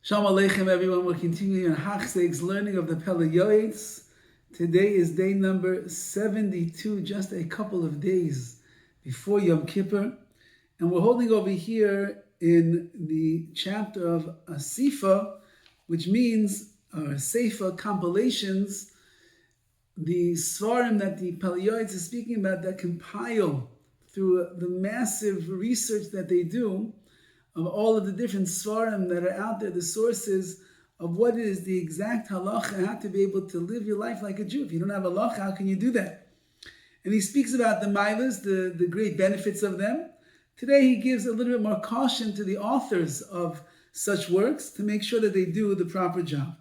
Shalom Aleichem, everyone. We're continuing on Hachseg's learning of the Pele Yoetz. Today is day number 72, just a couple of days before Yom Kippur. And we're holding over here in the chapter of Asifa, which means Sefer Compilations, the Svarim that the Pele Yoetz is speaking about that compile through the massive research that they do of all of the different svarim that are out there, the sources of what is the exact halacha, how to be able to live your life like a Jew. If you don't have halacha, how can you do that? And he speaks about the milas, the great benefits of them. Today he gives a little bit more caution to the authors of such works to make sure that they do the proper job.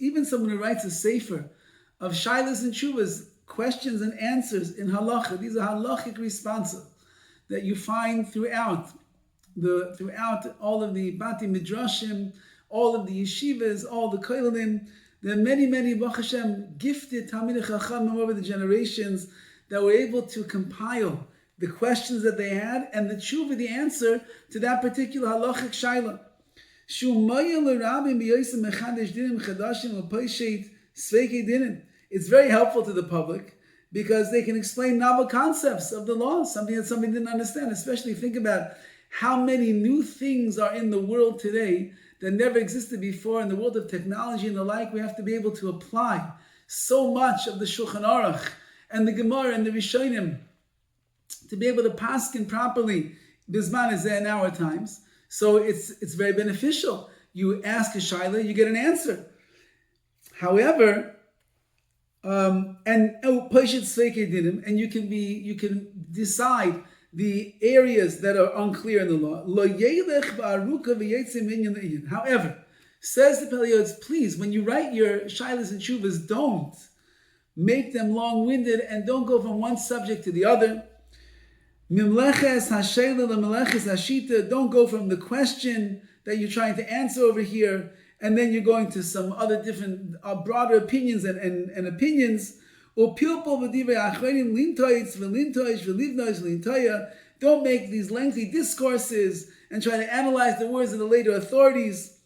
Even someone who writes a sefer of shailas and shuvas, questions and answers in halacha. These are halachic responses that you find throughout all of the bati midrashim, all of the yeshivas, all the koilim. There are many Baruch Hashem gifted Talmidei Chachamim over the generations that were able to compile the questions that they had and the tshuva, the answer to that particular halachic shaila. It's very helpful to the public because they can explain novel concepts of the law, something that somebody didn't understand. Especially think about how many new things are in the world today that never existed before in the world of technology and the like. We have to be able to apply so much of the Shulchan Aruch and the Gemara and the Rishonim to be able to paskin properly bisman hazeh in our times. So it's very beneficial. You ask a shaila, you get an answer. However, and you can decide the areas that are unclear in the law. However, says the Pele Yoetz, please, when you write your shailas and shuvas, don't make them long-winded and don't go from one subject to the other. Don't go from the question that you're trying to answer over here and then you're going to some other different, broader opinions and opinions. Don't make these lengthy discourses and try to analyze the words of the later authorities.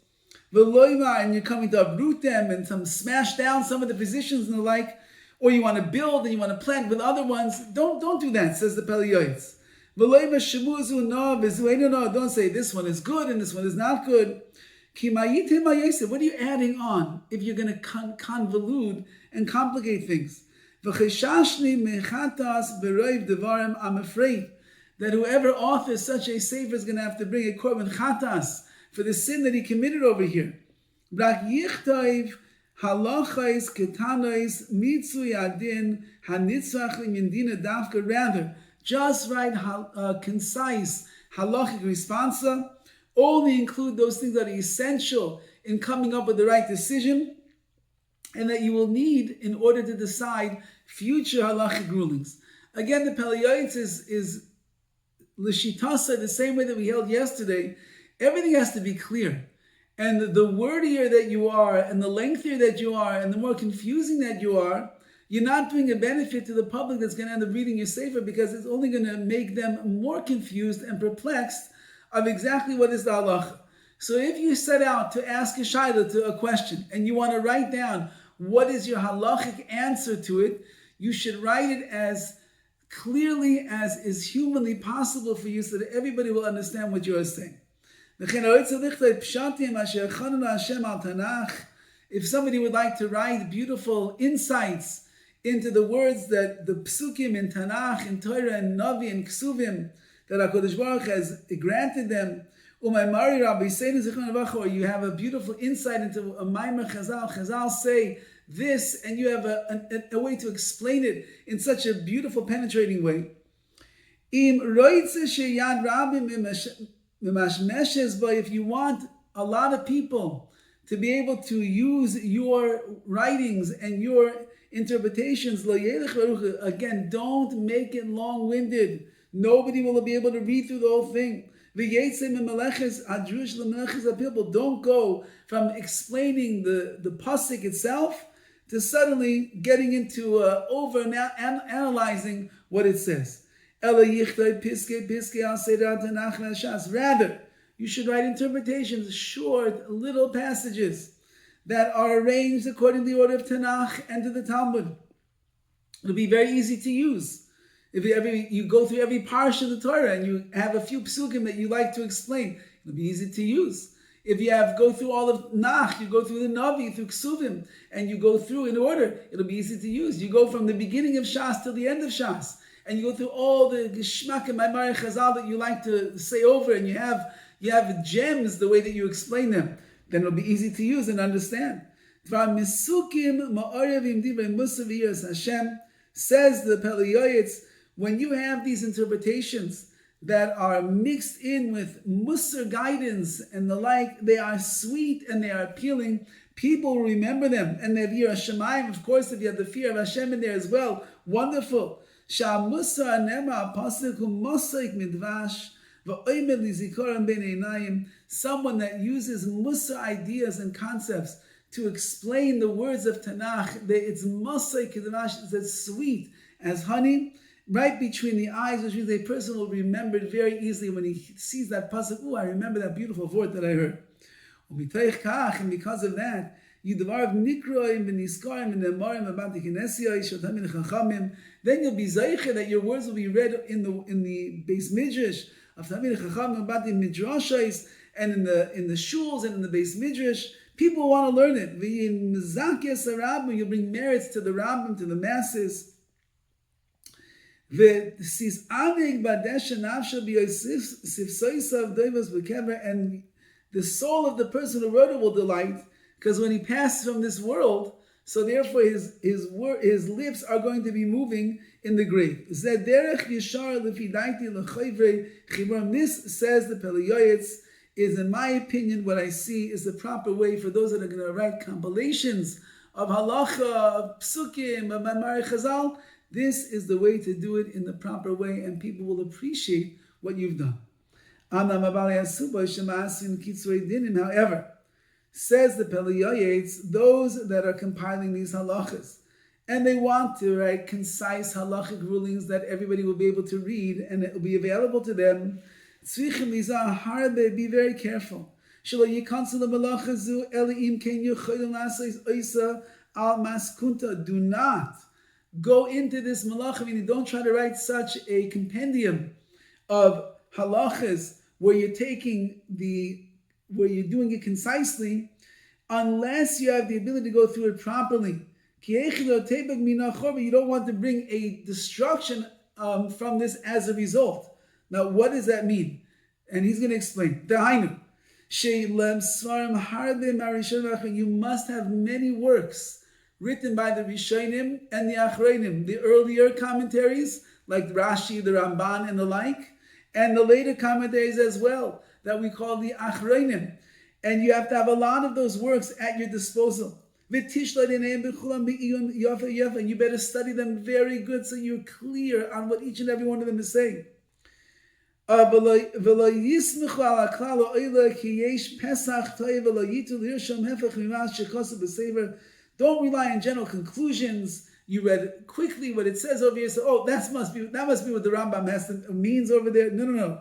And you're coming to uproot them and smash down some of the positions and the like. Or you want to build and you want to plant with other ones. Don't do that, says the Pele Yoetz. Don't say this one is good and this one is not good. What are you adding on if you're going to convolute and complicate things? I'm afraid that whoever authors such a sefer is going to have to bring a korban chatas for the sin that he committed over here. Rather, just write concise halachic responsa. Only include those things that are essential in coming up with the right decision and that you will need in order to decide future halachic rulings. Again, the Pele Yoetz is l'shitasa, the same way that we held yesterday. Everything has to be clear. And the wordier that you are and the lengthier that you are and the more confusing that you are, you're not doing a benefit to the public that's going to end up reading your sefer because it's only going to make them more confused and perplexed of exactly what is the halacha. So if you set out to ask a shaila to a question and you want to write down what is your halachic answer to it, you should write it as clearly as is humanly possible for you so that everybody will understand what you are saying. If somebody would like to write beautiful insights into the words that the psukim in Tanakh, in Torah, and Navi, and Ksuvim, that HaKadosh Baruch has granted them, or you have a beautiful insight into a Maimer Chazal. Chazal say this, and you have a way to explain it in such a beautiful, penetrating way. If you want a lot of people to be able to use your writings and your interpretations, again, don't make it long-winded. Nobody will be able to read through the whole thing. Don't go from explaining the pasuk itself to suddenly getting into over analyzing what it says. Ela yichtoi piske al seder Tanakh Shas. Rather, you should write interpretations, short, little passages that are arranged according to the order of Tanakh and to the Talmud. It'll be very easy to use. If you go through every parsha of the Torah and you have a few psukim that you like to explain, it'll be easy to use. If you go through all of Nach, you go through the Navi, through Ksuvim, and you go through in order, it'll be easy to use. You go from the beginning of Shas till the end of Shas, and you go through all the Geshmak and Maimar Chazal that you like to say over, and you have gems the way that you explain them, then it'll be easy to use and understand. Says the Pele Yoetz, when you have these interpretations that are mixed in with Musar guidance and the like, they are sweet and they are appealing. People will remember them. And they have Yirah Shamayim, of course, if you have the fear of Hashem in there as well, wonderful. Someone that uses Musar ideas and concepts to explain the words of Tanakh, it's Mosai Kedvash, it's as sweet as honey, right between the eyes, which means a person will remember it very easily when he sees that pasuk. I remember that beautiful word that I heard. And because of that, then you'll be zeicher that your words will be read in the Beis Midrash of Tamid Chacham about the midrashos and in the shuls and in the Beis Midrash. People want to learn it. You bring merits to the Rabbim, to the masses. And the soul of the person who wrote it will delight, because when he passes from this world, so therefore his lips are going to be moving in the grave. This, says the Pele Yoetz, is, in my opinion, what I see is the proper way for those that are going to write compilations of halacha, of psukim, of Maimar Chazal. This is the way to do it in the proper way, and people will appreciate what you've done. However, says the Pele Yoetz, those that are compiling these halachas, and they want to write concise halachic rulings that everybody will be able to read, and it will be available to them, be very careful. Do not go into this malacha, meaning don't try to write such a compendium of halachas where you're doing it concisely, unless you have the ability to go through it properly. You don't want to bring a destruction from this as a result. Now, what does that mean? And he's going to explain. You must have many works written by the Rishonim and the Achronim, the earlier commentaries, like Rashi, the Ramban, and the like, and the later commentaries as well, that we call the Achronim. And you have to have a lot of those works at your disposal. And you better study them very good so you're clear on what each and every one of them is saying. Don't rely on general conclusions. You read quickly what it says over here, so that must be what the Rambam means over there. No.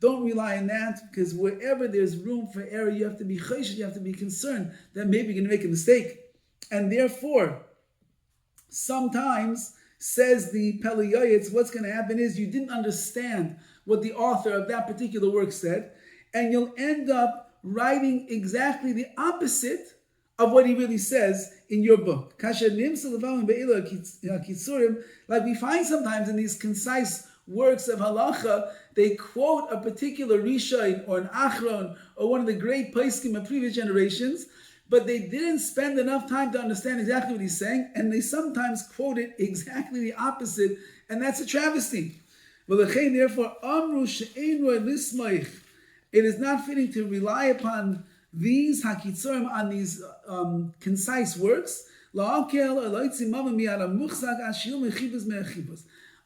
Don't rely on that, because wherever there's room for error, you have to be choshesh, you have to be concerned that maybe you're going to make a mistake. And therefore, sometimes, says the Pele Yoetz, what's going to happen is you didn't understand what the author of that particular work said, and you'll end up writing exactly the opposite of what he really says in your book. Like we find sometimes in these concise works of halacha, they quote a particular Rishon or an Achron or one of the great poskim of previous generations, but they didn't spend enough time to understand exactly what he's saying, and they sometimes quote it exactly the opposite, and that's a travesty. Therefore, it is not fitting to rely upon these hakitzorim, on these concise works,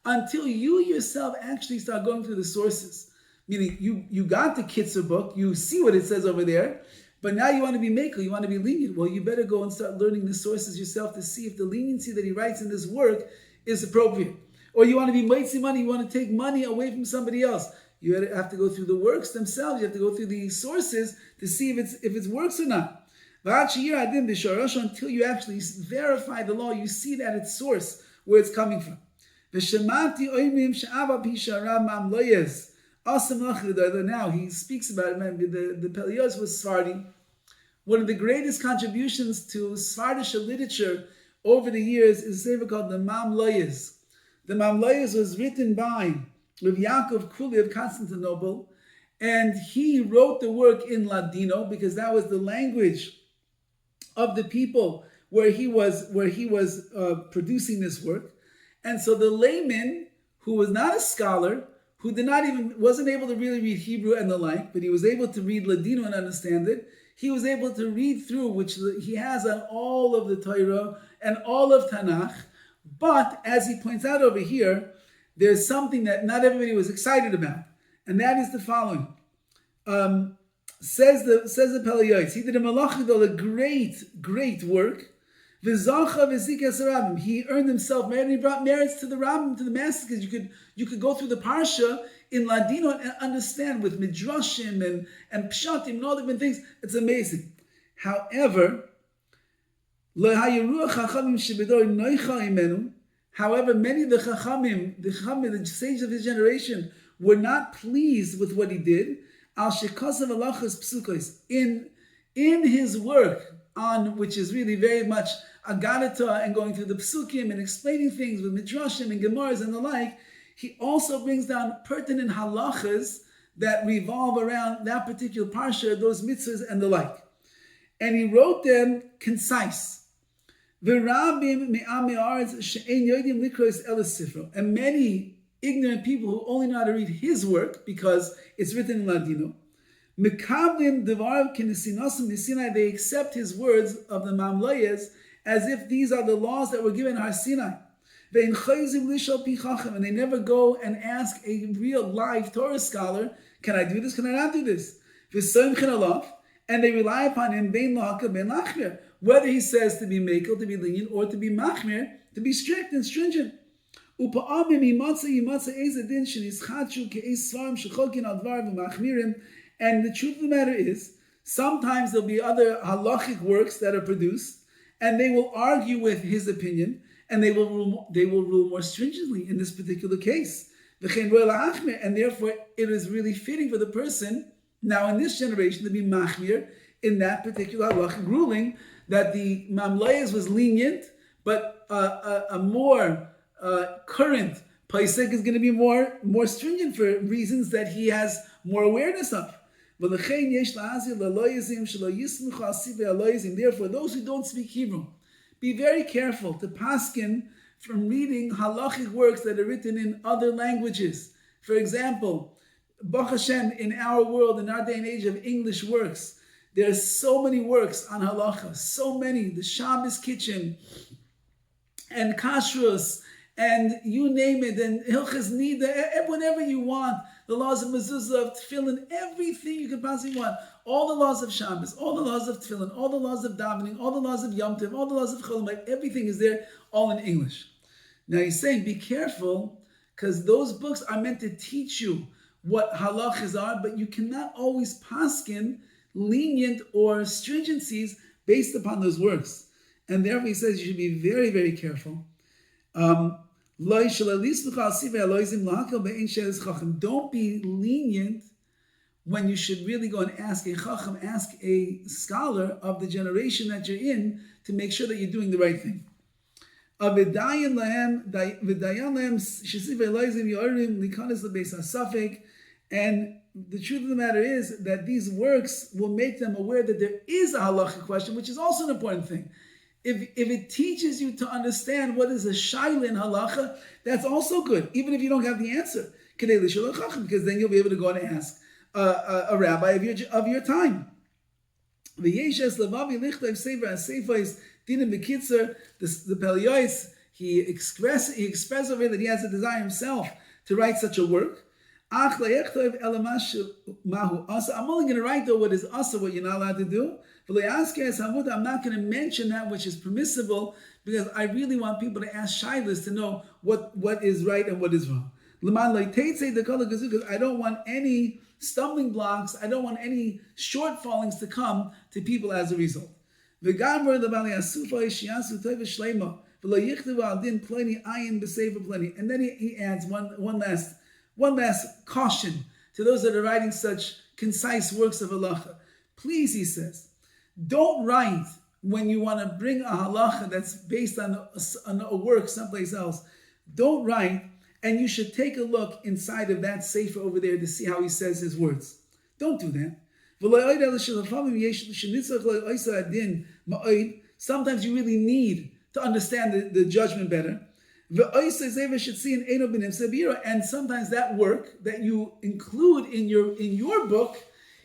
until you yourself actually start going through the sources. Meaning, you got the Kitzur book, you see what it says over there, but now you want to be makel, you want to be lenient. Well, you better go and start learning the sources yourself to see if the leniency that he writes in this work is appropriate. Or you want to be mitzi money, you want to take money away from somebody else. You have to go through the works themselves. You have to go through the sources to see if it works or not. Until you actually verify the law, you see it at its source, where it's coming from. Now he speaks about it. The Pele Yoetz was Sephardi. One of the greatest contributions to Sephardic literature over the years is a sefer called the Mamloyes. The Mamloyes was written by Rabbi Yaakov Kuli of Constantinople, and he wrote the work in Ladino because that was the language of the people where he was producing this work. And so the layman, who was not a scholar, who wasn't able to really read Hebrew and the like, but he was able to read Ladino and understand it, he was able to read through, which he has on all of the Torah and all of Tanakh. But as he points out over here, there's something that not everybody was excited about, and that is the following. Says the Pele Yoetz, he did a great work. He earned himself merit, and he brought merits to the Rabbim, to the masters, because you could go through the Parsha in Ladino and understand with Midrashim and Pshatim and all different things. It's amazing. However, many of the Chachamim, the sages of his generation, were not pleased with what he did. In his work on, which is really very much Agadata and going through the Psukim and explaining things with Midrashim and Gemaras and the like, he also brings down pertinent halachas that revolve around that particular parsha, those mitzvahs and the like. And he wrote them concise. And many ignorant people who only know how to read his work because it's written in Ladino, they accept his words of the Mamloyes as if these are the laws that were given in Har Sinai. And they never go and ask a real live Torah scholar, can I do this, can I not do this? And they rely upon him, whether he says to be mekel, to be lenient, or to be machmir, to be strict and stringent. And the truth of the matter is, sometimes there'll be other halachic works that are produced, and they will argue with his opinion, and they will rule more stringently in this particular case. And therefore, it is really fitting for the person now in this generation to be machmir in that particular halachic ruling, that the Mamloyes was lenient, but a more current Paisek is going to be more stringent for reasons that he has more awareness of. Therefore, those who don't speak Hebrew, be very careful to paskin from reading halachic works that are written in other languages. For example, Baruch Hashem, in our world, in our day and age of English works, there's so many works on halacha, so many, the Shabbos Kitchen, and Kashrus, and you name it, and Hilchas Nida, whatever you want, the laws of mezuzah, tefillin, everything you could possibly want, all the laws of Shabbos, all the laws of tefillin, all the laws of davening, all the laws of Yom Tov, all the laws of Chol Hamoed, everything is there, all in English. Now he's saying, be careful, because those books are meant to teach you what halachas are, but you cannot always paskin lenient or stringencies based upon those works. And therefore he says you should be very, very careful. Don't be lenient when you should really go and ask a chacham, ask a scholar of the generation that you're in to make sure that you're doing the right thing. And the truth of the matter is that these works will make them aware that there is a halachic question, which is also an important thing. If it teaches you to understand what is a shaila in halacha, that's also good, even if you don't have the answer. Because then you'll be able to go and ask a rabbi of your time. The Pele Yoetz, he expressed over that he has a desire himself to write such a work. I'm only going to write though what is asa, what you're not allowed to do. I'm not going to mention that which is permissible because I really want people to ask shilas to know what is right and what is wrong. Because I don't want any stumbling blocks, I don't want any shortfallings to come to people as a result. And then he adds one last caution to those that are writing such concise works of halacha. Please, he says, don't write when you want to bring a halacha that's based on a work someplace else. Don't write, and you should take a look inside of that sefer over there to see how he says his words. Don't do that. Sometimes you really need to understand the judgment better. And sometimes that work that you include in your book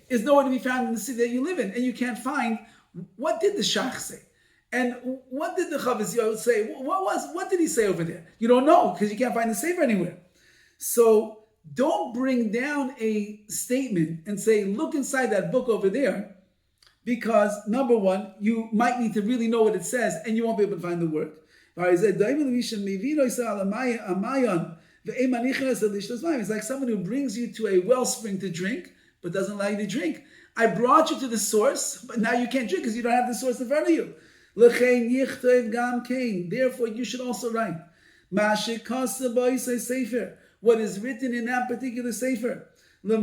is nowhere to be found in the city that you live in, and you can't find what did the Shach say, and what did the Chavis Yoetz say. What did he say over there? You don't know because you can't find the sefer anywhere. So don't bring down a statement and say, look inside that book over there, because number one, you might need to really know what it says, and you won't be able to find the work. It's like someone who brings you to a wellspring to drink, but doesn't allow you to drink. I brought you to the source, but now you can't drink because you don't have the source in front of you. Therefore, you should also write what is written in that particular sefer. So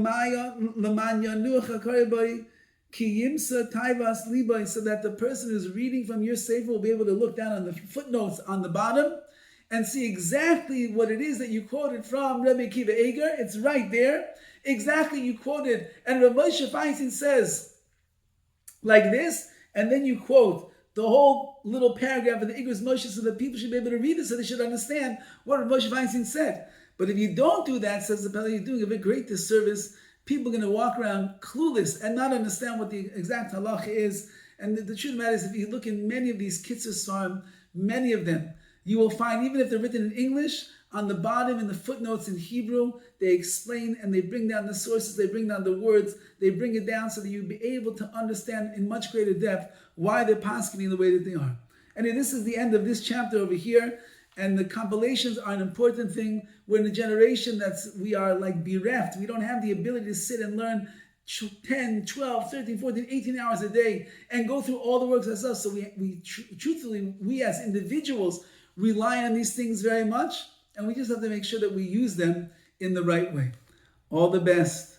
that the person who's reading from your sefer will be able to look down on the footnotes on the bottom and see exactly what it is that you quoted from Rabbi Akiva Eger. It's right there. Exactly you quoted. And Rabbi Moshe Feinstein says like this, and then you quote the whole little paragraph of the Igros Moshe so that people should be able to read it so they should understand what Rabbi Moshe Feinstein said. But if you don't do that, says the Pele, you're doing a very great disservice. People are going to walk around clueless and not understand what the exact halacha is. And the truth of the matter is, if you look in many of these Kitzur Svarim, many of them, you will find, even if they're written in English, on the bottom in the footnotes in Hebrew, they explain and they bring down the sources, they bring down the words, they bring it down so that you'll be able to understand in much greater depth why they're paskening the way that they are. And this is the end of this chapter over here. And the compilations are an important thing. We're in a generation we are like bereft. We don't have the ability to sit and learn 10, 12, 13, 14, 18 hours a day and go through all the works ourselves. So truthfully, we as individuals rely on these things very much. And we just have to make sure that we use them in the right way. All the best.